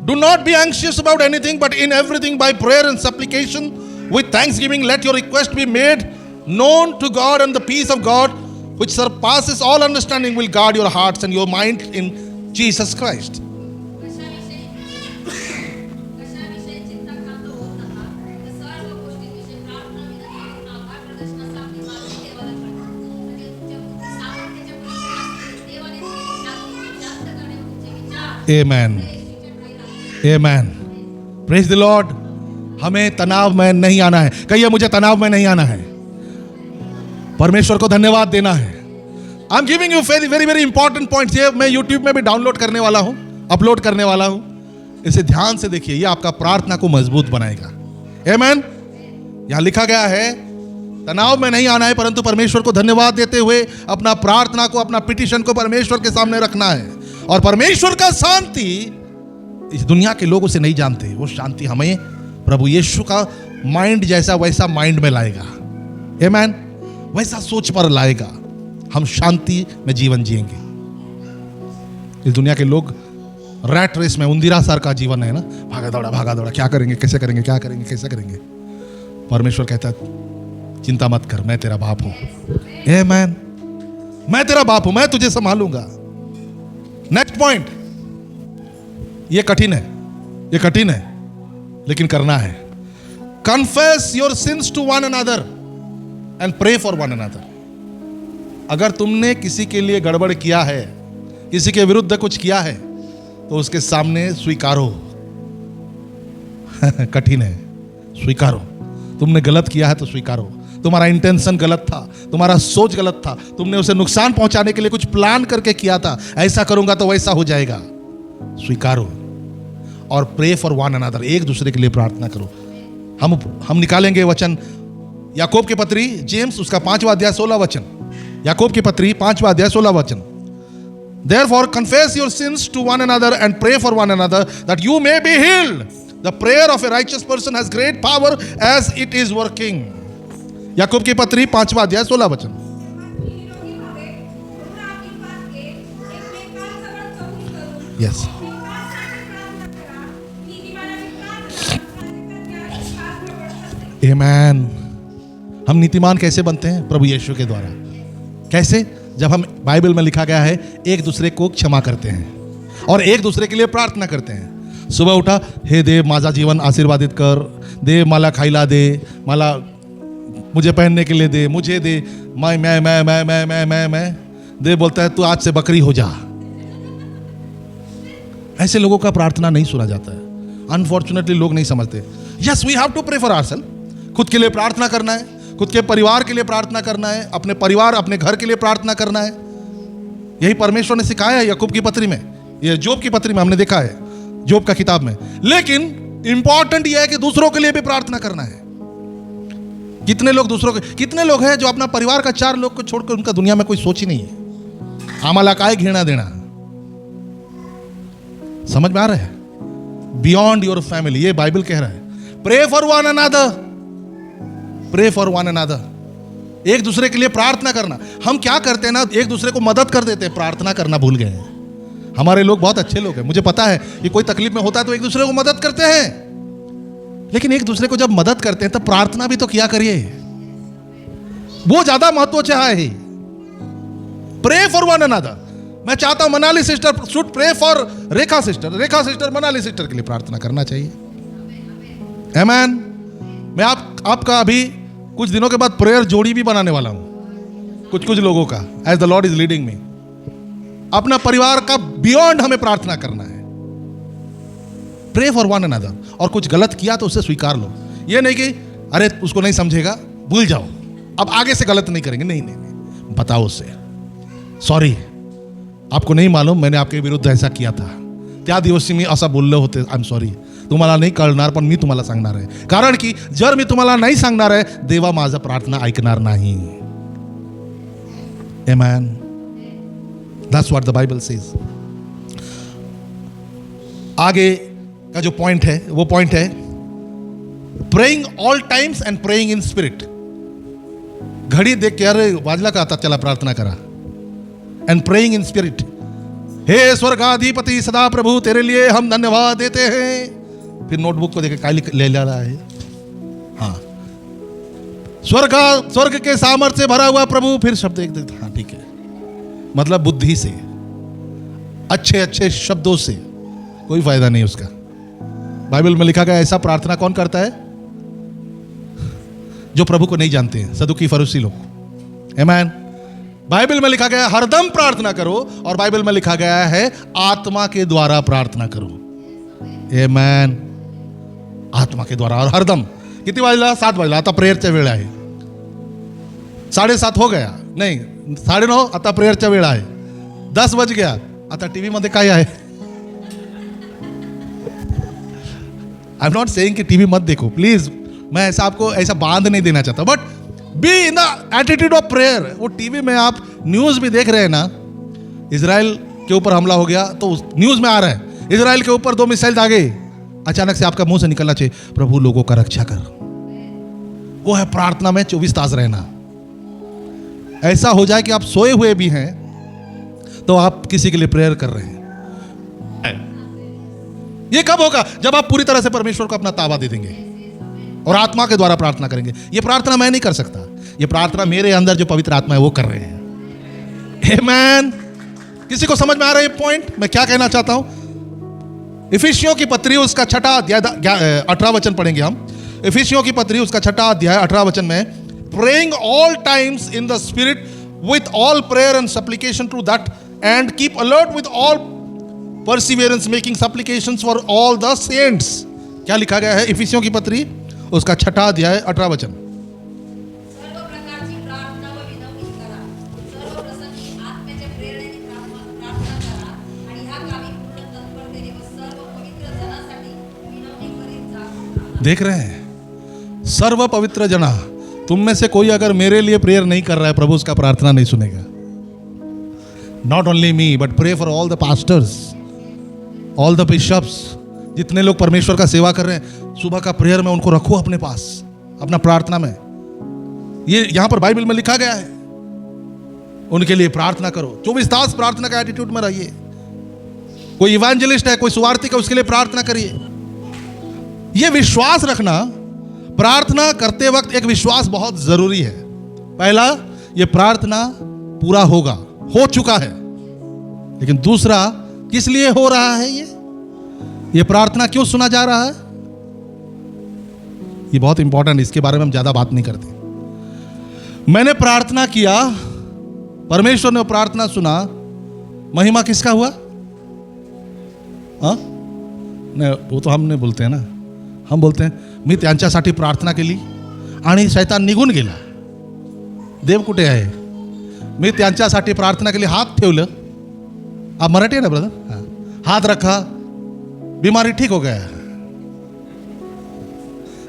A: Do not be anxious about anything, but in everything by prayer and supplication with thanksgiving let your request be made known to God, and the peace of God which surpasses all understanding will guard your hearts and your mind in Jesus Christ. Amen. Amen. Praise the Lord. हमें तनाव में नहीं आना है। कहिए, मुझे तनाव में नहीं आना है, परमेश्वर को धन्यवाद देना है। I am giving you very very very important points. ये मैं यूट्यूब में भी डाउनलोड करने वाला हूं, अपलोड करने वाला हूं, इसे ध्यान से देखिए, ये आपका प्रार्थना को मजबूत बनाएगा। आमीन। यहां लिखा गया है तनाव में नहीं आना है, परंतु परमेश्वर को धन्यवाद देते हुए अपना प्रार्थना को, अपना पिटीशन को परमेश्वर के सामने रखना है। और परमेश्वर का शांति, इस दुनिया के लोग उसे नहीं जानते, वो शांति हमें प्रभु यीशु का माइंड जैसा वैसा माइंड में लाएगा, आमेन, वैसा सोच पर लाएगा। हम शांति में जीवन जिएंगे। इस दुनिया के लोग रैट रेस में, उंदीरा सर का जीवन है ना, भागा दौड़ा, क्या करेंगे, कैसे करेंगे, क्या करेंगे, कैसे करेंगे। परमेश्वर कहता है चिंता मत कर, मैं तेरा बाप हूं, आमेन, मैं तेरा बाप हूं, मैं तुझे संभालूंगा। नेक्स्ट पॉइंट, ये कठिन है लेकिन करना है। Confess your sins to one another and pray for one another. अगर तुमने किसी के लिए गड़बड़ किया है, किसी के विरुद्ध कुछ किया है, तो उसके सामने स्वीकारो। कठिन है, स्वीकारो। तुमने गलत किया है तो स्वीकारो। तुम्हारा इंटेंशन गलत था, तुम्हारा सोच गलत था, तुमने उसे नुकसान पहुंचाने के लिए कुछ प्लान करके किया था, ऐसा करूंगा तो वैसा हो जाएगा। स्वीकारो और प्रे फॉर वन अनदर, एक दूसरे के लिए प्रार्थना करो। हम निकालेंगे वचन याकूब की पत्री, जेम्स उसका 5वां अध्याय 16 वचन। याकूब की पत्री 5वां अध्याय 16 वचन। Therefore confess your sins to one another and pray for one another that you may be healed. The prayer of a righteous person has great power as it is working. याकूब की पत्री 5वां अध्याय 16 वचन। Yes. Amen. हम नीतिमान कैसे बनते हैं? प्रभु यीशु के द्वारा। कैसे? जब हम, बाइबल में लिखा गया है, एक दूसरे को क्षमा करते हैं और एक दूसरे के लिए प्रार्थना करते हैं। सुबह उठा, हे देव माझा जीवन आशीर्वादित कर, देव मला खाइला दे, मला मुझे पहनने के लिए दे, मुझे दे, मैं। देव बोलता है तू आज से बकरी हो जा। ऐसे लोगों का प्रार्थना नहीं सुना जाता है। अनफॉर्चुनेटली लोग नहीं समझते। Yes, we have to pray for ourself. खुद के लिए प्रार्थना करना है, खुद के परिवार के लिए प्रार्थना करना है, अपने परिवार, अपने घर के लिए प्रार्थना करना है। यही परमेश्वर ने सिखाया है याकूब की पत्री में, ये जोब की पत्री में हमने देखा है, जोब का किताब में। लेकिन इंपॉर्टेंट यह है कि दूसरों के लिए भी प्रार्थना करना है। कितने लोग हैं जो अपना परिवार का 4 लोग को छोड़कर उनका दुनिया में कोई सोच ही नहीं है। आमाला काय घेना देना, समझ में आ रहा है? बियॉन्ड योर फैमिली, ये बाइबल कह रहा है। Pray for one another, pray for one another, एक दूसरे के लिए प्रार्थना करना। हम क्या करते हैं ना, एक दूसरे को मदद कर देते हैं, प्रार्थना करना भूल गए हैं। हमारे लोग बहुत अच्छे लोग हैं, मुझे पता है कि कोई तकलीफ में होता है तो एक दूसरे को मदद करते हैं, लेकिन एक दूसरे को जब मदद करते हैं तो प्रार्थना भी तो किया करिए, वो ज्यादा महत्व है। Pray for one another. मैं चाहता हूं Manali sister should pray for Rekha sister, Rekha sister Manali sister के लिए प्रार्थना करना चाहिए। आमेन। मैं आपका अभी कुछ दिनों के बाद प्रेयर जोड़ी भी बनाने वाला हूं, कुछ लोगों का, as the Lord is leading me. अपना परिवार का बियॉन्ड हमें प्रार्थना करना है। Pray for one another. और कुछ गलत किया तो उसे स्वीकार लो। ये नहीं कि अरे उसको नहीं समझेगा, भूल जाओ, अब आगे से गलत नहीं करेंगे। नहीं, बताओ उससे, सॉरी, आपको नहीं मालूम मैंने आपके विरुद्ध ऐसा किया था, त्या दिवशी मी असा बोललो होते, आय एम सॉरी, तुम्हाला नाही कळणार पण मी तुम्हाला सांगणार आहे, कारण की जर मी तुम्हाला नाही सांगणार आहे, देवा माझा प्रार्थना ऐकणार नाही। Amen. That's what the Bible says. आगे का जो पॉइंट है वो पॉइंट है praying all times and praying in spirit. घड़ी देख के अरे वाजला का, आता चला प्रार्थना करा। And praying in spirit. हे स्वर्गाधिपति सदा प्रभु, तेरे लिए हम धन्यवाद देते हैं। फिर नोटबुक को देखे काय ले रहा है, हाँ, स्वर्ग के सामर्थ्य से भरा हुआ प्रभु। फिर शब्द एक देते, हाँ ठीक है, मतलब बुद्धि से, अच्छे शब्दों से कोई फायदा नहीं उसका। बाइबल में लिखा गया ऐसा प्रार्थना कौन करता है? जो प्रभु को नहीं जानते हैं, सदुकी फरीसी लोग। आमेन। बाइबल में लिखा गया हरदम प्रार्थना करो, और बाइबल में लिखा गया है आत्मा के द्वारा प्रार्थना करो। आमेन। आत्मा के द्वारा और हरदम। किती वाजला? 7 वाजला, आता प्रेयरच्या वेळ आहे। 7:30 हो गया, नहीं 9:30, आता प्रेयरच्या वेळ आहे। 10 बज गया, आता टीव्ही मध्ये काय आहे? आई एम नॉट सेइंग कि टीवी मत देखो प्लीज, मैं ऐसा आपको ऐसा बांध नहीं देना चाहता, but be in the attitude of prayer. वो टीवी में आप न्यूज भी देख रहे हैं ना, इजराइल के ऊपर हमला हो गया तो न्यूज में आ रहा है इजराइल के ऊपर 2 मिसाइल दागे, अचानक से आपका मुंह से निकलना चाहिए, प्रभु लोगों का रक्षा कर। वो है प्रार्थना में 24 तास रहना। ऐसा हो जाए कि आप सोए हुए भी हैं तो आप किसी के लिए प्रेयर कर रहे हैं। ये कब होगा? जब आप पूरी तरह से परमेश्वर को अपना ताबा दे देंगे और आत्मा के द्वारा प्रार्थना करेंगे। ये प्रार्थना मैं नहीं कर सकता, ये प्रार्थना मेरे अंदर जो पवित्र आत्मा है वो कर रहे हैं। आमेन। किसी को समझ में आ रहा है ये पॉइंट मैं क्या कहना चाहता हूं? इफिसियों की पत्री उसका 6 अध्याय 18 वचन पढ़ेंगे हम। इफिसियों की पत्री उसका 6 अध्याय 18 वचन में, praying all times in the spirit with all prayer and supplication to that and keep alert with all perseverance making supplications for all the saints. क्या लिखा गया है? इफिसियों की पत्री उसका 6 अध्याय 18 वचन।
B: सर्व प्रकारची प्रार्थना व विनवणी करा, सर्व प्रसंगी आत्म्याच्या प्रेरणेने प्रार्थना करा आणि ह्या कामी पूर्ण तत्परतेने व सर्व पवित्र जनासाठी विनवणी करीत जा।
A: देख रहे हैं, सर्व पवित्र जना। तुम में से कोई अगर मेरे लिए प्रेयर नहीं कर रहा है, प्रभु उसका प्रार्थना नहीं सुनेगा। Not only me but pray for all the pastors, all the bishops. जितने लोग परमेश्वर का सेवा कर रहे हैं, सुबह का प्रेयर में उनको रखो अपने पास, अपना प्रार्थना में। ये यहां पर बाइबल में लिखा गया है, उनके लिए प्रार्थना करो। 24 तास प्रार्थना का एटीट्यूड में रहिए। कोई इवेंजलिस्ट है, कोई सुवार्तिक है, उसके लिए प्रार्थना करिए। यह विश्वास रखना, प्रार्थना करते वक्त एक विश्वास बहुत जरूरी है। पहला, यह प्रार्थना पूरा होगा, हो चुका है। लेकिन दूसरा, किस लिए हो रहा है? ये प्रार्थना क्यों सुना जा रहा है? ये बहुत इंपॉर्टेंट, इसके बारे में हम ज्यादा बात नहीं करते। मैंने प्रार्थना किया, परमेश्वर ने प्रार्थना सुना, महिमा किसका हुआ? हाँ नहीं, वो तो हम नहीं बोलते हैं ना। हम बोलते हैं मी त्यांच्यासाठी प्रार्थना केली आणि शैतान निघून गेला। देव कुठे आहे? मी त्यांच्यासाठी प्रार्थना केली, हात ठेवलं। आप मराठी है ना ब्रदर? हाँ, हाथ रखा, बीमारी ठीक हो गया।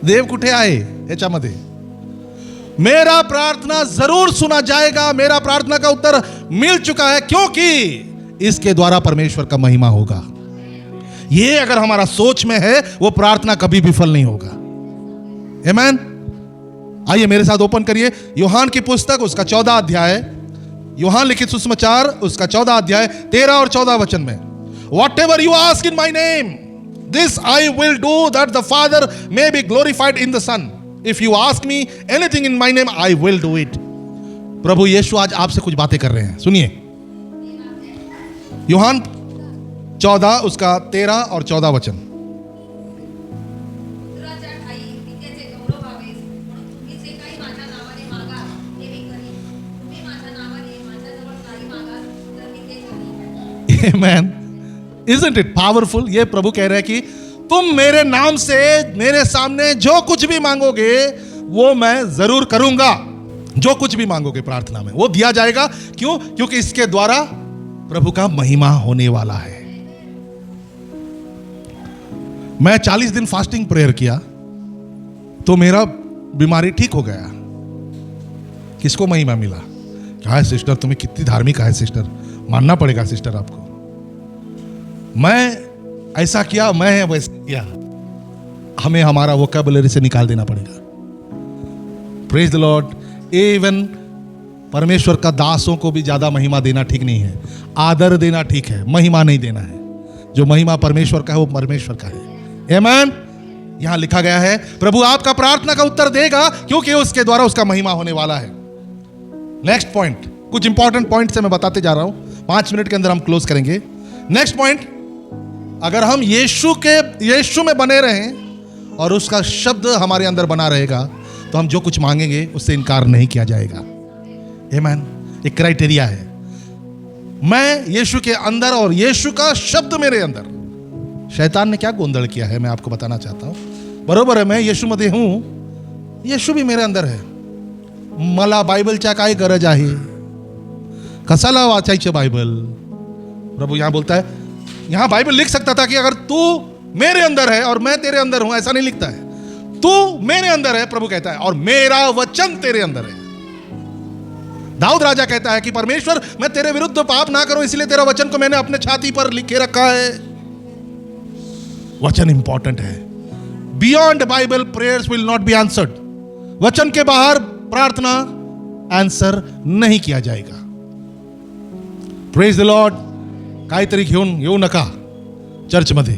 A: देव कुठे आहे याच्यामध्ये? मेरा प्रार्थना जरूर सुना जाएगा, मेरा प्रार्थना का उत्तर मिल चुका है, क्योंकि इसके द्वारा परमेश्वर का महिमा होगा। ये अगर हमारा सोच में है, वो प्रार्थना कभी विफल नहीं होगा। आमेन। आइए मेरे साथ ओपन करिए यूहान की पुस्तक उसका 14 अध्याय, यूहान लिखित सुसमाचार उसका 14 अध्याय 13 और 14 वचन में, Whatever you ask in my name, this I will do, that the Father may be glorified in the Son. If you ask me anything in my name, I will do it. प्रभु यीशु आज आपसे कुछ बातें कर रहे हैं, सुनिए। यूहान 14 उसका 13 और 14 वचन।
B: पुत्राच्या ठाई पित्याचे गौरव व्हावे म्हणून तुम्ही जे काही माझ्या नावाने मागाल ते मी करीन। तुम्ही माझ्या नावाने माझ्याजवळ काही मागाल तर मी ते करीन।
A: Amen. Isn't it powerful? ये प्रभु कह रहे हैं कि तुम मेरे नाम से मेरे सामने जो कुछ भी मांगोगे वो मैं जरूर करूंगा। जो कुछ भी मांगोगे प्रार्थना में वो दिया जाएगा। क्यों? क्योंकि इसके द्वारा प्रभु का महिमा होने वाला है। मैं 40 दिन फास्टिंग प्रेयर किया तो मेरा बीमारी ठीक हो गया। किसको महिमा मिला? क्या है सिस्टर, तुम्हें कितनी धार्मिक है सिस्टर, मानना पड़ेगा सिस्टर आपको। मैं ऐसा किया, मैं वैसे किया। हमें हमारा वोकैबुलरी से निकाल देना पड़ेगा। Praise the Lord. इवन परमेश्वर का दासों को भी ज्यादा महिमा देना ठीक नहीं है, आदर देना ठीक है, महिमा नहीं देना है। जो महिमा परमेश्वर का है वो परमेश्वर का है। आमेन। यहां लिखा गया है प्रभु आपका प्रार्थना का उत्तर देगा, क्योंकि उसके द्वारा उसका महिमा होने वाला है। नेक्स्ट पॉइंट, कुछ इंपॉर्टेंट पॉइंट से मैं बताते जा रहा हूं, 5 मिनट के अंदर हम क्लोज करेंगे। नेक्स्ट पॉइंट, अगर हम यीशु में बने रहें और उसका शब्द हमारे अंदर बना रहेगा तो हम जो कुछ मांगेंगे उससे इनकार नहीं किया जाएगा। आमेन। एक क्राइटेरिया है, मैं यीशु के अंदर और यीशु का शब्द मेरे अंदर। शैतान ने क्या गोंधळ किया है मैं आपको बताना चाहता हूं। बरोबर है, मैं यीशु मध्ये हूं, यीशु भी मेरे अंदर है। मला बायबलच्या काय गरज आहे? कशाला वाचायचं बायबल? प्रभु यहां बोलता है, यहां बाइबल लिख सकता था कि अगर तू मेरे अंदर है और मैं तेरे अंदर हूं, ऐसा नहीं लिखता है। तू मेरे अंदर है, प्रभु कहता है, और मेरा वचन तेरे अंदर है। दाऊद राजा कहता है कि परमेश्वर मैं तेरे विरुद्ध पाप ना करूं, इसलिए तेरा वचन को मैंने अपने छाती पर लिखे रखा है। वचन इंपॉर्टेंट है। Beyond Bible prayers will not be answered. वचन के बाहर प्रार्थना आंसर नहीं किया जाएगा। Praise the Lord. काहीतरी घेऊन येऊ नका चर्चमध्ये।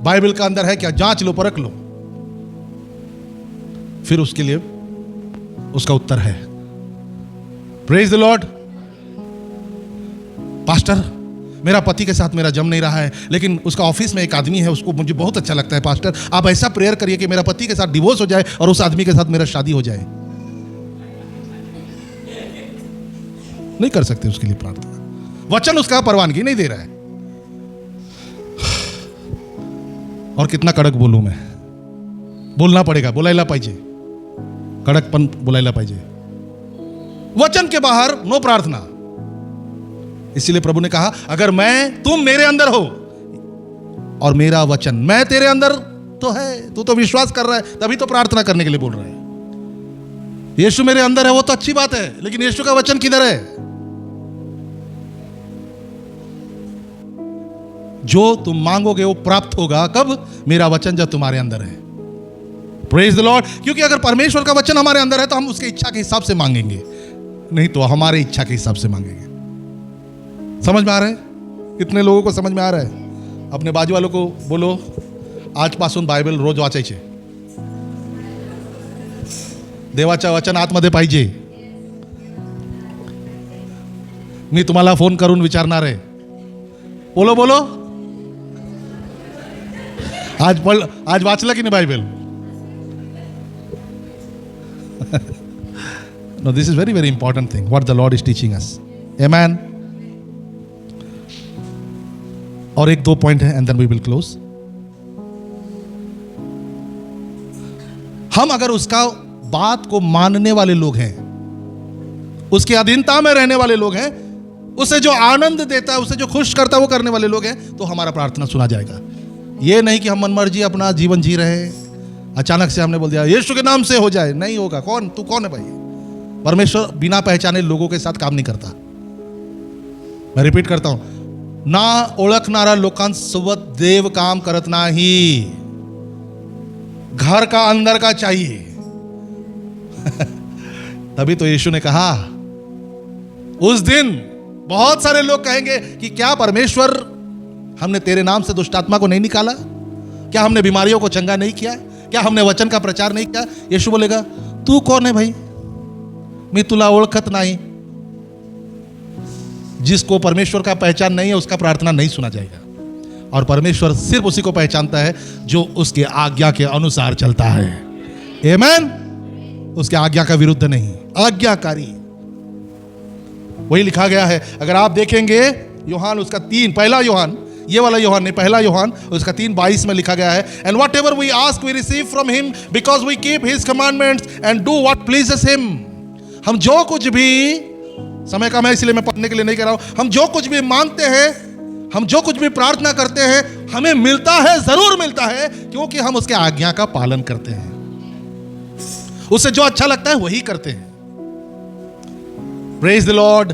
A: बाइबल का अंदर है क्या, जांच लो, परख लो, फिर उसके लिए उसका उत्तर है। Praise the Lord. पास्टर, मेरा पति के साथ मेरा जम नहीं रहा है, लेकिन उसका ऑफिस में एक आदमी है, उसको मुझे बहुत अच्छा लगता है। पास्टर, आप ऐसा प्रेयर करिए कि मेरा पति के साथ डिवोर्स हो जाए और उस आदमी के साथ मेरा शादी हो जाए। नहीं कर सकते उसके लिए प्रार्थना। वचन उसका परवानगी नहीं दे रहा है। और कितना कड़क बोलूं मैं, बोलना पड़ेगा, बोलायला पाहिजे, कड़कपन बोलायला पाहिजे। वचन के बाहर नो प्रार्थना। इसीलिए प्रभु ने कहा, अगर तुम मेरे अंदर हो और मेरा वचन मैं तेरे अंदर तो है, तू तो विश्वास कर रहा है, तभी तो प्रार्थना करने के लिए बोल रहा है। यीशु मेरे अंदर है वो तो अच्छी बात है, लेकिन यीशु का वचन किधर है? जो तुम मांगोगे वो प्राप्त होगा। कब? मेरा वचन जब तुम्हारे अंदर है। Praise the Lord. क्योंकि अगर परमेश्वर का वचन हमारे अंदर है तो हम उसके इच्छा के हिसाब से मांगेंगे, नहीं तो हमारे इच्छा के हिसाब से मांगेंगे। समझ में आ रहा है? कितने लोगों को समझ में आ रहा है? अपने बाजू वालों को बोलो, आजपासून बायबल रोज वाचायचे, देवाचं वचन आतमध्ये पाहिजे। मी तुम्हाला फोन करून विचारणार आहे, बोलो बोलो, आज वाचलं की नाही Bible? No, this is very, very important thing what the Lord is teaching us. Amen. और एक दो पॉइंट है and then we will close. हम अगर उसका बात को मानने वाले लोग हैं, उसकी अधीनता में रहने वाले लोग हैं, उसे जो आनंद देता है, उसे जो खुश करता है वो करने वाले लोग हैं, तो हमारा प्रार्थना सुना जाएगा। ये नहीं कि हम मनमर्जी अपना जीवन जी रहे, अचानक से हमने बोल दिया यीशु के नाम से हो जाए, नहीं होगा। तू कौन है भाई? परमेश्वर बिना पहचाने लोगों के साथ काम नहीं करता। मैं रिपीट करता हूं, ना ओळखणारा लोकांसोबत देव काम करत नाही। घर का अंदर का चाहिए। तभी तो यीशु ने कहा, उस दिन बहुत सारे लोग कहेंगे कि क्या परमेश्वर, हमने तेरे नाम से दुष्ट आत्मा को नहीं निकाला? क्या हमने बीमारियों को चंगा नहीं किया? क्या हमने वचन का प्रचार नहीं किया? यीशु बोलेगा, तू कौन है भाई? मैं तुला ओळखत नहीं। जिसको परमेश्वर का पहचान नहीं है उसका प्रार्थना नहीं सुना जाएगा। और परमेश्वर सिर्फ उसी को पहचानता है जो उसके आज्ञा के अनुसार चलता है। आमेन। उसके आज्ञा का विरुद्ध नहीं, आज्ञाकारी। वही लिखा गया है। अगर आप देखेंगे यूहान उसका 3, पहला यूहान, ये वाला यूहान नहीं, पहला यूहान उसका 3:22 में लिखा गया है, and whatever we ask we receive from him because we keep his commandments and do what pleases him. हम जो कुछ भी, समय कम है इसलिए मैं पढ़ने के लिए नहीं कह रहा हूं, हम जो कुछ भी मांगते हैं, हम जो कुछ भी प्रार्थना करते हैं, हमें मिलता है, जरूर मिलता है, क्योंकि हम उसके आज्ञा का पालन करते हैं। उसे जो अच्छा लगता है वही करते हैं। Praise the Lord.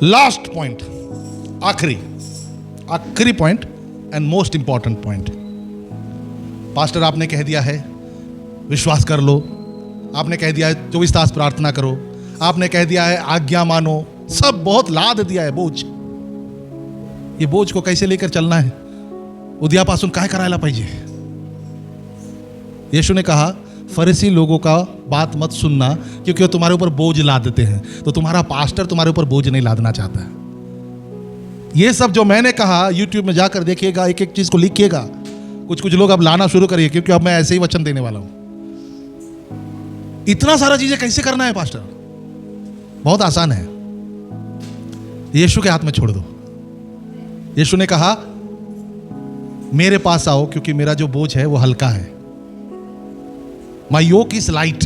A: Last point, आखिरी point and most important point. Pastor आपने कह दिया है विश्वास कर लो, आपने कह दिया है 24 तास प्रार्थना करो, आपने कह दिया है आज्ञा मानो, सब बहुत लाद दिया है बोझ। ये बोझ को कैसे लेकर चलना है? उद्यापासून काय करायला पाहिजे? यीशु ने कहा, फरीसी लोगों का बात मत सुनना, क्योंकि वो तुम्हारे ऊपर बोझ लाद देते हैं। तो तुम्हारा पास्टर तुम्हारे ऊपर बोझ नहीं लादना चाहता है। ये सब जो मैंने कहा यूट्यूब में जाकर देखिएगा, एक एक चीज को लिखिएगा। कुछ लोग अब लाना शुरू करिए, क्योंकि अब मैं ऐसे ही वचन देने वाला हूं। इतना सारा चीजें कैसे करना है पास्टर? बहुत आसान है, यीशु के हाथ में छोड़ दो। यीशु ने कहा, मेरे पास आओ क्योंकि मेरा जो बोझ है वो हल्का है। My yoke is light.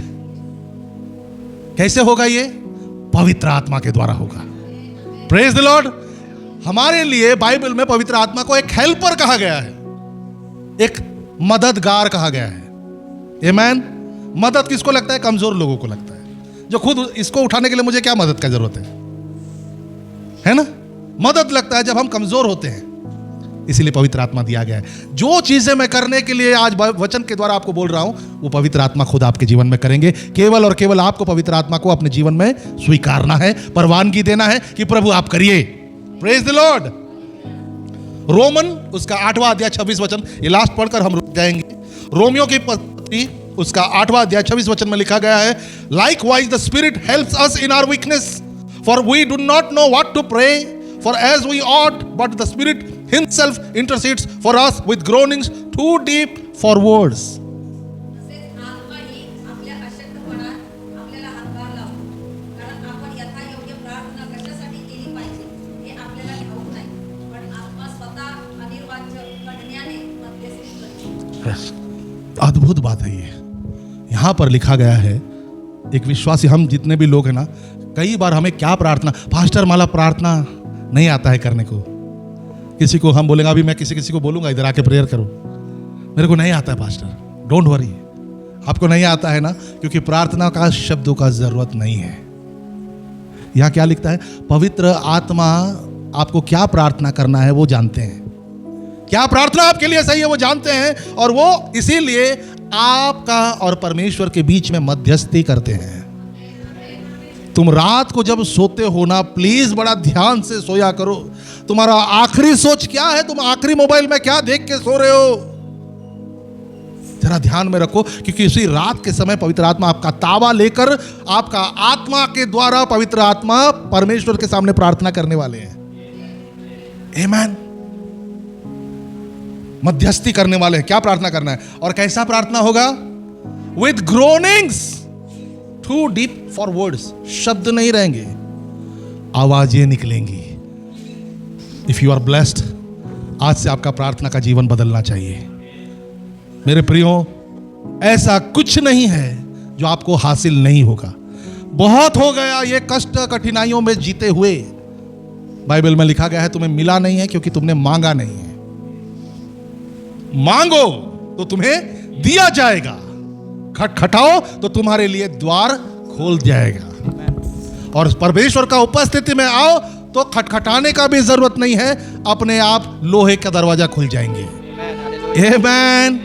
A: कैसे होगा ये? पवित्र आत्मा के द्वारा होगा। Praise the Lord. हमारे लिए बाइबल में पवित्र आत्मा को एक हेल्पर कहा गया है, एक मददगार कहा गया है। आमेन। मदद किसको लगता है? कमजोर लोगों को लगता है, जो खुद इसको उठाने के लिए मुझे क्या मदद का जरूरत है ना? मदद लगता है जब हम कमजोर होते हैं। इसीलिए पवित्र आत्मा दिया गया है। जो चीजें मैं करने के लिए आज वचन के द्वारा आपको बोल रहा हूं, वो पवित्र आत्मा खुद आपके जीवन में करेंगे। केवल और केवल आपको पवित्र आत्मा को अपने जीवन में स्वीकारना है, परवानगी देना है कि प्रभु आप करिए। Praise the Lord. रोमन उसका 8वां अध्याय 26 वचन, ये लास्ट पढ़कर हम रुक जाएंगे। रोमियो की पत्री उसका 8वां अध्याय 26 वचन में लिखा गया है, likewise the spirit helps us in our weakness, for we do not know what to pray for as we ought, but the spirit himself intercedes for us with groanings too deep for words.
B: तसेच आत्माही आपल्या अशक्तपणात आपल्याला हातभार लावतो, कारण आपण यथायोग्य प्रार्थना कशासाठी केली पाहिजे हे आपल्याला ठाऊक नाही, पण आत्मा स्वतः अनिर्वाच्य कढण्याने मध्यस्थी करतो।
A: अद्भुत बात है ये। यहां पर लिखा गया है, एक विश्वासी, हम जितने भी लोग हैं ना, कई बार हमें क्या प्रार्थना, पास्टर माला प्रार्थना नहीं आता है करने को। किसी को हम बोलेंगे, अभी मैं किसी को बोलूंगा इधर आके प्रेयर करो, मेरे को नहीं आता है पास्टर, डोंट वरी। आपको नहीं आता है ना, क्योंकि प्रार्थना का शब्दों का जरूरत नहीं है। यहां क्या लिखता है, पवित्र आत्मा आपको क्या प्रार्थना करना है वो जानते हैं, क्या प्रार्थना आपके लिए सही है वो जानते हैं, और वो इसीलिए आपका और परमेश्वर के बीच में मध्यस्थी करते हैं। तुम रात को जब सोते हो ना, प्लीज बड़ा ध्यान से सोया करो। तुम्हारा आखिरी सोच क्या है, तुम आखिरी मोबाइल में क्या देख के सो रहे हो, जरा ध्यान में रखो, क्योंकि इसी रात के समय पवित्र आत्मा आपका तावा लेकर, आपका आत्मा के द्वारा पवित्र आत्मा परमेश्वर के सामने प्रार्थना करने वाले हैं। आमीन। मध्यस्थी करने वाले हैं। क्या प्रार्थना करना है और कैसा प्रार्थना होगा, with groanings too deep for words. शब्द नहीं रहेंगे, आवाजें निकलेंगी। इफ यू आर ब्लेस्ड, आज से आपका प्रार्थना का जीवन बदलना चाहिए। मेरे प्रियो, ऐसा कुछ नहीं है जो आपको हासिल नहीं होगा। बहुत हो गया ये कष्ट कठिनाइयों में जीते हुए। बाइबल में लिखा गया है, तुम्हें मिला नहीं है क्योंकि तुमने मांगा नहीं है। मांगो तो तुम्हें दिया जाएगा, खटखटाओ तो तुम्हारे लिए द्वार खोल जाएगा। और परमेश्वर का उपस्थिति में आओ तो खटखटाने का भी जरूरत नहीं है, अपने आप लोहे का दरवाजा खुल जाएंगे। आमीन।